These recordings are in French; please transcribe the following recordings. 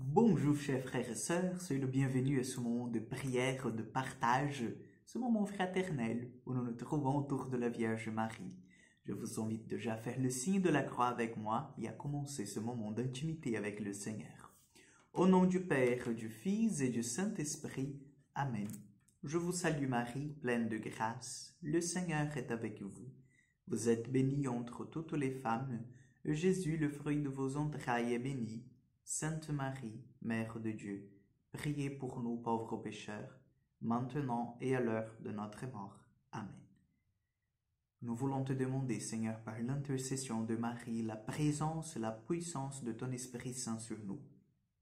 Bonjour chers frères et sœurs, soyez le bienvenu à ce moment de prière, de partage, ce moment fraternel où nous nous trouvons autour de la Vierge Marie. Je vous invite déjà à faire le signe de la croix avec moi et à commencer ce moment d'intimité avec le Seigneur. Au nom du Père, du Fils et du Saint-Esprit, Amen. Je vous salue Marie, pleine de grâce, le Seigneur est avec vous. Vous êtes bénie entre toutes les femmes, et Jésus, le fruit de vos entrailles, est béni. Sainte Marie, Mère de Dieu, priez pour nous pauvres pécheurs, maintenant et à l'heure de notre mort. Amen. Nous voulons te demander, Seigneur, par l'intercession de Marie, la présence et la puissance de ton Esprit Saint sur nous.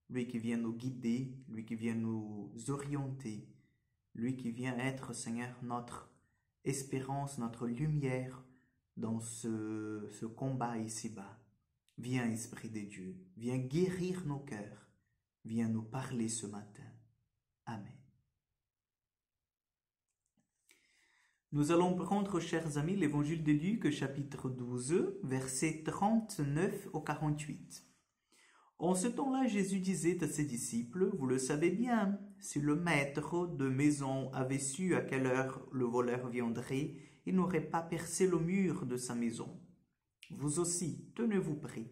Lui qui vient nous guider, lui qui vient nous orienter, lui qui vient être, Seigneur, notre espérance, notre lumière dans ce combat ici-bas. Viens, Esprit de Dieu, viens guérir nos cœurs, viens nous parler ce matin. Amen. Nous allons prendre, chers amis, l'évangile de Luc, chapitre 12, versets 39 au 48. En ce temps-là, Jésus disait à ses disciples, « Vous le savez bien, si le maître de maison avait su à quelle heure le voleur viendrait, il n'aurait pas percé le mur de sa maison. Vous aussi, tenez-vous prêts.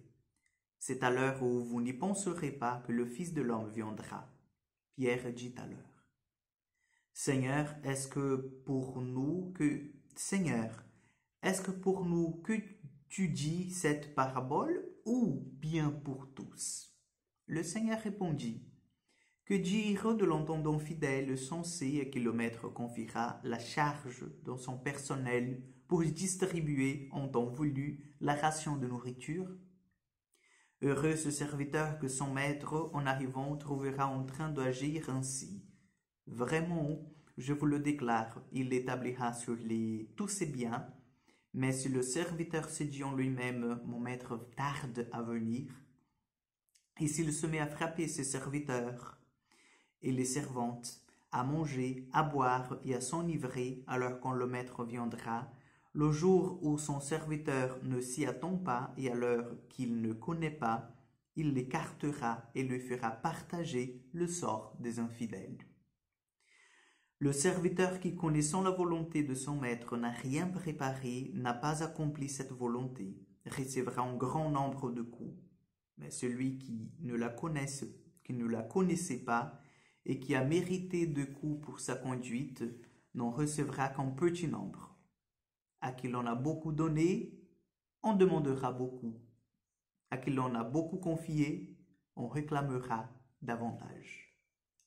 C'est à l'heure où vous n'y penserez pas que le Fils de l'homme viendra. » Pierre dit alors, « Seigneur, est-ce que pour nous que tu dis cette parabole ou bien pour tous? » Le Seigneur répondit, « Que dire de l'entendant fidèle, sensé, à qui le maître confiera la charge dans son personnel pour distribuer en temps voulu la ration de nourriture? Heureux ce serviteur que son maître, en arrivant, trouvera en train d'agir ainsi. Vraiment, je vous le déclare, il l'établira sur tous ses biens. Mais si le serviteur se dit en lui-même, mon maître tarde à venir, et s'il se met à frapper ses serviteurs et les servantes, à manger, à boire et à s'enivrer, alors quand le maître viendra, le jour où son serviteur ne s'y attend pas et à l'heure qu'il ne connaît pas, il l'écartera et lui fera partager le sort des infidèles. Le serviteur qui, connaissant la volonté de son maître, n'a rien préparé, n'a pas accompli cette volonté, recevra un grand nombre de coups. Mais celui qui ne la connaissait pas et qui a mérité de coups pour sa conduite, n'en recevra qu'un petit nombre. À qui l'on a beaucoup donné, on demandera beaucoup. À qui l'on a beaucoup confié, on réclamera davantage.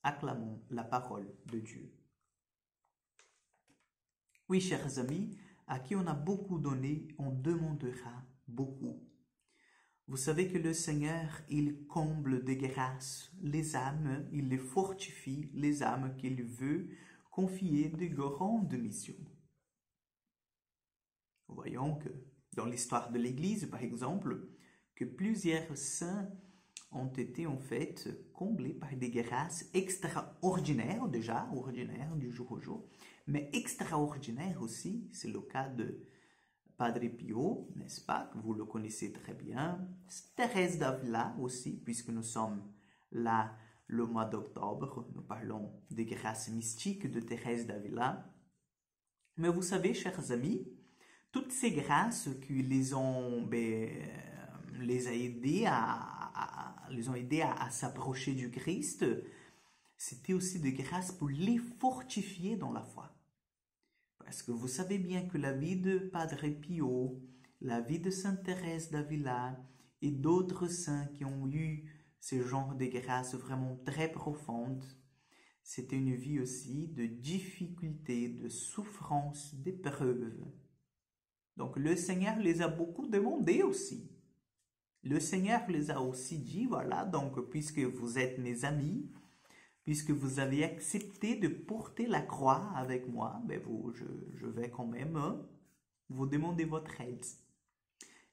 Acclamons la parole de Dieu. Oui, chers amis, à qui on a beaucoup donné, on demandera beaucoup. Vous savez que le Seigneur, il comble de grâce les âmes, il les fortifie, les âmes qu'il veut confier de grandes missions. Voyons que dans l'histoire de l'Église, par exemple, que plusieurs saints ont été en fait comblés par des grâces extraordinaires, déjà, ordinaires du jour au jour, mais extraordinaires aussi, c'est le cas de Padre Pio, n'est-ce pas, que vous le connaissez très bien, Thérèse d'Avila aussi, puisque nous sommes là le mois d'octobre, nous parlons des grâces mystiques de Thérèse d'Avila. Mais vous savez, chers amis, toutes ces grâces qui les ont aidés à s'approcher du Christ, c'était aussi des grâces pour les fortifier dans la foi. Parce que vous savez bien que la vie de Padre Pio, la vie de Sainte Thérèse d'Avila et d'autres saints qui ont eu ce genre de grâces vraiment très profondes, c'était une vie aussi de difficultés, de souffrances, d'épreuves. Donc le Seigneur les a beaucoup demandés aussi. Le Seigneur les a aussi dit, voilà, donc puisque vous êtes mes amis, puisque vous avez accepté de porter la croix avec moi, ben je vais quand même vous demander votre aide.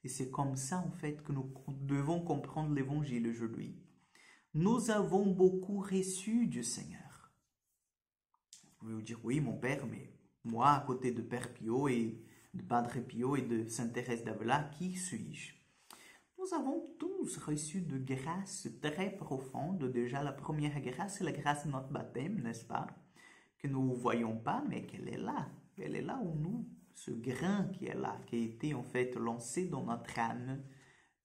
Et c'est comme ça en fait que nous devons comprendre l'évangile aujourd'hui. Nous avons beaucoup reçu du Seigneur. Vous pouvez vous dire, oui mon Père, mais moi à côté de Père Pio et de Padre Pio et de Sainte Thérèse d'Avila, qui suis-je? Nous nous avons tous reçu de grâces très profondes. Déjà, la première grâce, c'est la grâce de notre baptême, n'est-ce pas? Que nous ne voyons pas, mais qu'elle est là. Elle est là où nous, ce grain qui est là, qui a été en fait lancé dans notre âme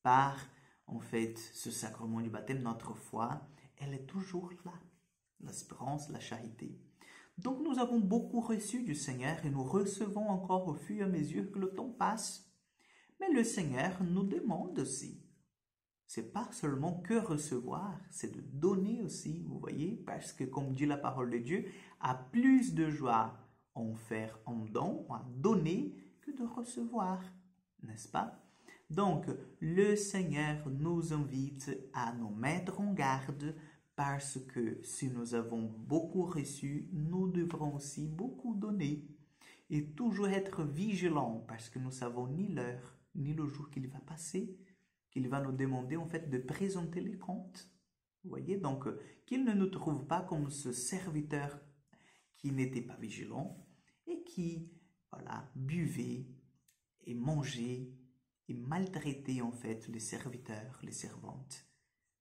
par en fait ce sacrement du baptême, notre foi, elle est toujours là. L'espérance, la charité. Donc nous avons beaucoup reçu du Seigneur et nous recevons encore au fur et à mesure que le temps passe. Mais le Seigneur nous demande aussi. C'est pas seulement que recevoir, c'est de donner aussi, vous voyez, parce que comme dit la parole de Dieu, a plus de joie en faire en don, en donner, que de recevoir, n'est-ce pas? Donc, le Seigneur nous invite à nous mettre en garde parce que si nous avons beaucoup reçu, nous devrons aussi beaucoup donner et toujours être vigilants parce que nous ne savons ni l'heure, ni le jour qu'il va passer, qu'il va nous demander en fait de présenter les comptes. Vous voyez, donc qu'il ne nous trouve pas comme ce serviteur qui n'était pas vigilant et qui, voilà, buvait et mangeait et maltraitait en fait les serviteurs, les servantes,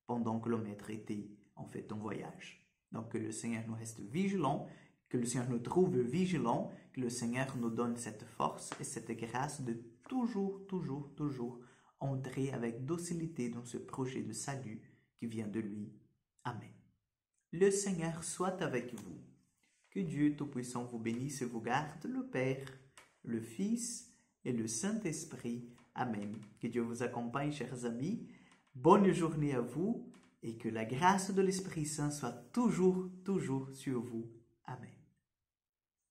pendant que le maître était en fait en voyage. Donc que le Seigneur nous reste vigilant, que le Seigneur nous trouve vigilant, que le Seigneur nous donne cette force et cette grâce de toujours entrer avec docilité dans ce projet de salut qui vient de lui. Amen. Le Seigneur soit avec vous. Que Dieu Tout-Puissant vous bénisse et vous garde, le Père, le Fils et le Saint-Esprit. Amen. Que Dieu vous accompagne, chers amis. Bonne journée à vous et que la grâce de l'Esprit Saint soit toujours sur vous. Amen.